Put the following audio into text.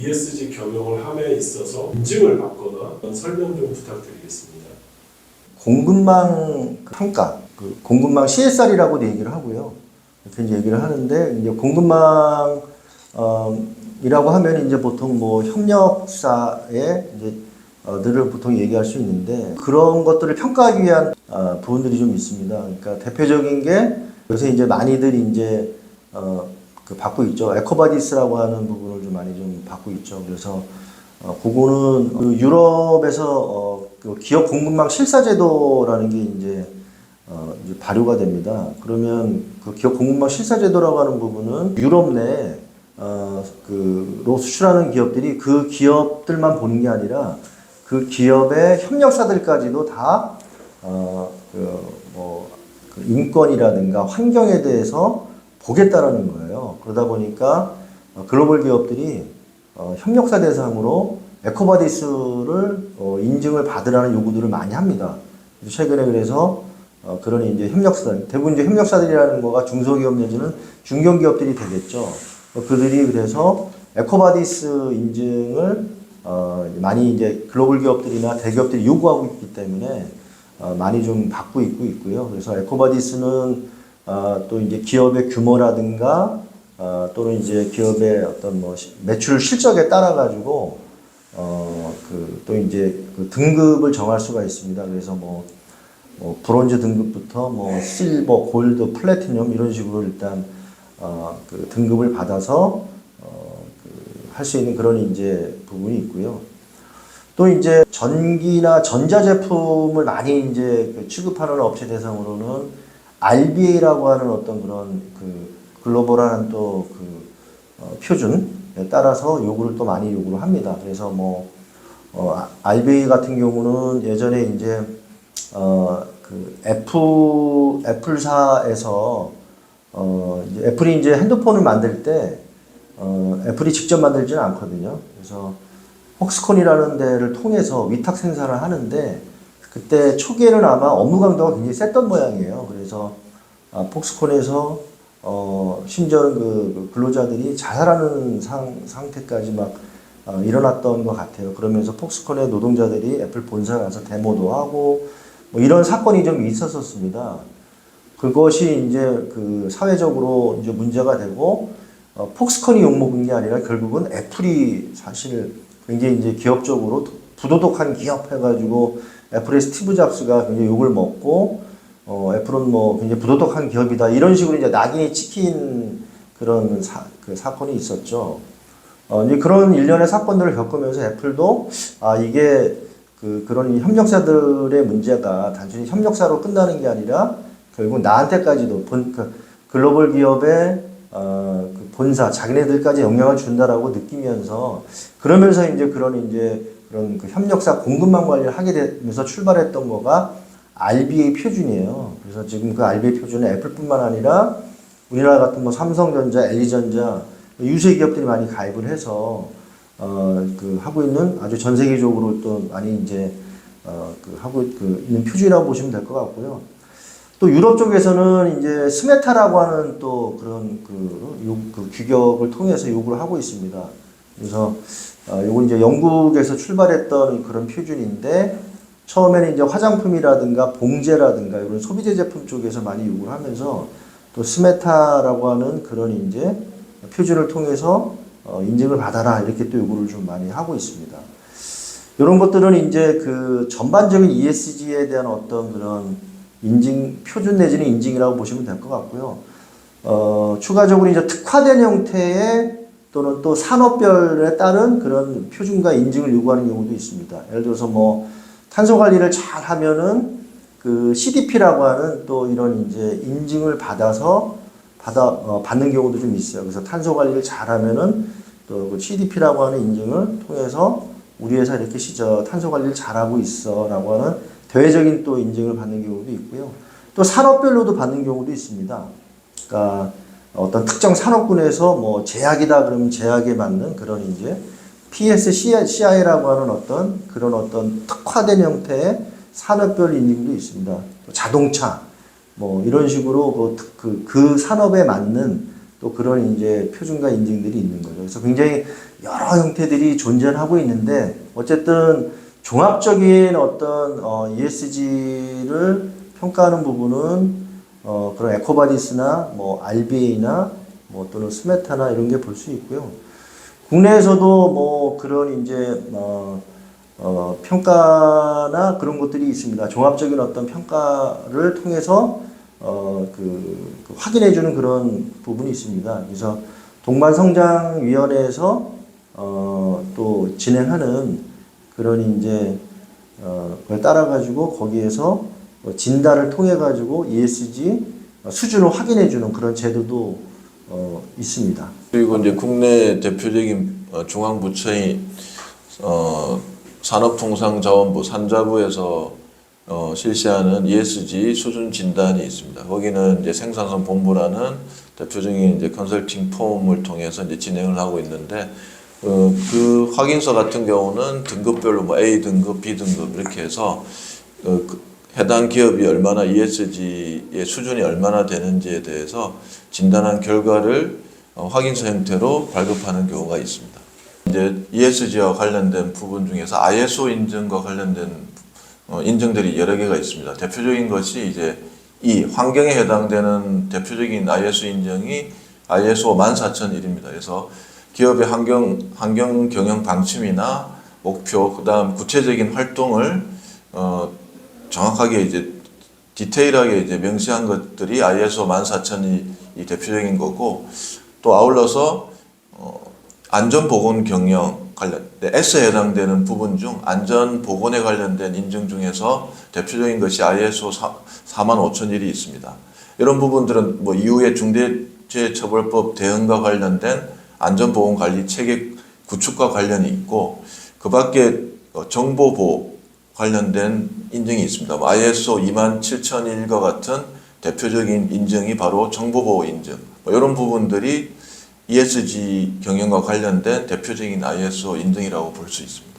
ESG 경영을 함에 있어서 인증을 받거나 설명 좀 부탁드리겠습니다. 공급망 평가, 공급망 CSR이라고도 얘기를 하고요. 이렇게 이제 얘기를 하는데, 이제 공급망, 이라고 하면 이제 보통 뭐 협력사에 이제 들을 보통 얘기할 수 있는데, 그런 것들을 평가하기 위한 부분들이 좀 있습니다. 그러니까 대표적인 게 요새 이제 많이들 이제 받고 있죠. 에코바디스라고 하는 부분을 좀 많이 좀 받고 있죠. 그래서 그거는 그 유럽에서 그 기업 공급망 실사 제도라는 게 이제 발효가 됩니다. 그러면 그 기업 공급망 실사 제도라고 하는 부분은 유럽 내에 로 수출하는 기업들이 그 기업들만 보는 게 아니라 그 기업의 협력사들까지도 다 그 인권이라든가 환경에 대해서 보겠다라는 거예요. 그러다 보니까 글로벌 기업들이 협력사 대상으로 에코바디스를 인증을 받으라는 요구들을 많이 합니다. 최근에 그래서 그런 이제 협력사들, 대부분 이제 협력사들이라는 거가 중소기업 내지는 중견기업들이 되겠죠. 그들이 그래서 에코바디스 인증을 많이 이제 글로벌 기업들이나 대기업들이 요구하고 있기 때문에 많이 좀 받고 있고요. 그래서 에코바디스는 또 이제 기업의 규모라든가 또는 이제 기업의 어떤 뭐 매출 실적에 따라 가지고 또 이제 그 등급을 정할 수가 있습니다. 그래서 뭐 브론즈 등급부터 뭐 실버, 골드, 플래티넘 이런 식으로 일단 그 등급을 받아서 할 수 있는 그런 이제 부분이 있고요. 또 이제 전기나 전자제품을 많이 이제 취급하는 업체 대상으로는 RBA라고 하는 어떤 그런 그 글로벌한 또 그 표준에 따라서 요구를 또 많이 요구를 합니다. 그래서 뭐 RBA 같은 경우는 예전에 이제 그 애플사에서 이제 애플이 이제 핸드폰을 만들 때 애플이 직접 만들지는 않거든요. 그래서 폭스콘이라는 데를 통해서 위탁 생산을 하는데 그때 초기에는 아마 업무 강도가 굉장히 셌던 모양이에요. 그래서 폭스콘에서 심지어는 그 근로자들이 자살하는 상태까지 막 일어났던 것 같아요. 그러면서 폭스콘의 노동자들이 애플 본사에 가서 데모도 하고 뭐 이런 사건이 좀 있었었습니다. 그것이 이제 그 사회적으로 이제 문제가 되고 폭스콘이 욕먹은 게 아니라 결국은 애플이 사실 굉장히 이제 기업적으로 부도덕한 기업 해가지고 애플의 스티브 잡스가 굉장히 욕을 먹고 애플은 뭐 굉장히 부도덕한 기업이다 이런 식으로 이제 낙인이 찍힌 그런 사건이 있었죠. 이제 그런 일련의 사건들을 겪으면서 애플도 이게 그런 협력사들의 문제가 단순히 협력사로 끝나는 게 아니라 결국 나한테까지도 글로벌 기업의 그 본사 자기네들까지 영향을 준다라고 느끼면서 그러면서 이제 그런 그 협력사 공급망 관리를 하게 되면서 출발했던 거가 RBA 표준이에요. 그래서 지금 그 RBA 표준은 애플뿐만 아니라 우리나라 같은 뭐 삼성전자, LG전자 유세 기업들이 많이 가입을 해서 하고 있는 아주 전 세계적으로 또 많이 이제 하고 있는 표준이라고 보시면 될 것 같고요. 또 유럽 쪽에서는 이제 스메타라고 하는 또 그런 그 규격을 통해서 요구를 하고 있습니다. 그래서 요건 이제 영국에서 출발했던 그런 표준인데 처음에는 이제 화장품이라든가 봉제라든가 이런 소비재 제품 쪽에서 많이 요구를 하면서 또 스메타라고 하는 그런 이제 표준을 통해서 인증을 받아라 이렇게 또 요구를 좀 많이 하고 있습니다. 이런 것들은 이제 그 전반적인 ESG에 대한 어떤 그런 표준 내지는 인증이라고 보시면 될 것 같고요. 추가적으로 이제 특화된 형태의 또는 또 산업별에 따른 그런 표준과 인증을 요구하는 경우도 있습니다. 예를 들어서 뭐 탄소 관리를 잘 하면은 그 CDP라고 하는 또 이런 이제 인증을 받아서 받는 경우도 좀 있어요. 그래서 탄소 관리를 잘 하면은 또 그 CDP라고 하는 인증을 통해서 우리 회사 이렇게 탄소 관리를 잘하고 있어라고 하는 대외적인 또 인증을 받는 경우도 있고요. 또 산업별로도 받는 경우도 있습니다. 그러니까 어떤 특정 산업군에서 뭐 제약이다 그러면 제약에 맞는 그런 이제 PSCI라고 하는 그런 어떤 특화된 형태의 산업별 인증도 있습니다. 자동차 뭐 이런 식으로 그 산업에 맞는 또 그런 이제 표준과 인증들이 있는 거죠. 그래서 굉장히 여러 형태들이 존재하고 있는데 어쨌든 종합적인 어떤 ESG를 평가하는 부분은 그런 에코바디스나 뭐 RBA나 뭐 또는 스메타나 이런 게 볼 수 있고요. 국내에서도 뭐 그런 이제 평가나 그런 것들이 있습니다. 종합적인 어떤 평가를 통해서 그 확인해주는 그런 부분이 있습니다. 그래서 동반성장위원회에서 또 진행하는 그런 이제 그걸 따라가지고 거기에서 진단을 통해 가지고 ESG 수준을 확인해주는 그런 제도도 있습니다. 그리고 이제 국내 대표적인 중앙부처인 산업통상자원부 산자부에서 실시하는 ESG 수준 진단이 있습니다. 거기는 이제 생산성 본부라는 대표적인 이제 컨설팅 폼을 통해서 이제 진행을 하고 있는데 그 확인서 같은 경우는 등급별로 뭐 A 등급, B 등급 이렇게 해서 해당 기업이 얼마나 ESG의 수준이 얼마나 되는지에 대해서 진단한 결과를 확인서 형태로 발급하는 경우가 있습니다. 이제 ESG와 관련된 부분 중에서 ISO 인증과 관련된 인증들이 여러 개가 있습니다. 대표적인 것이 이제 이 환경에 해당되는 대표적인 ISO 인증이 ISO 14001입니다. 그래서 기업의 환경 경영 방침이나 목표, 그다음 구체적인 활동을 정확하게 이제 디테일하게 이제 명시한 것들이 ISO 14000이 대표적인 거고, 또 아울러서 안전보건 경영 관련 S에 해당되는 부분 중 안전보건에 관련된 인증 중에서 대표적인 것이 ISO 45001이 있습니다. 이런 부분들은 뭐 이후에 중대재해처벌법 대응과 관련된 안전보건관리 체계 구축과 관련이 있고, 그 밖에 정보보호 관련된 인증이 있습니다. ISO 27001과 같은 대표적인 인증이 바로 정보보호 인증, 이런 부분들이 ESG 경영과 관련된 대표적인 ISO 인증이라고 볼 수 있습니다.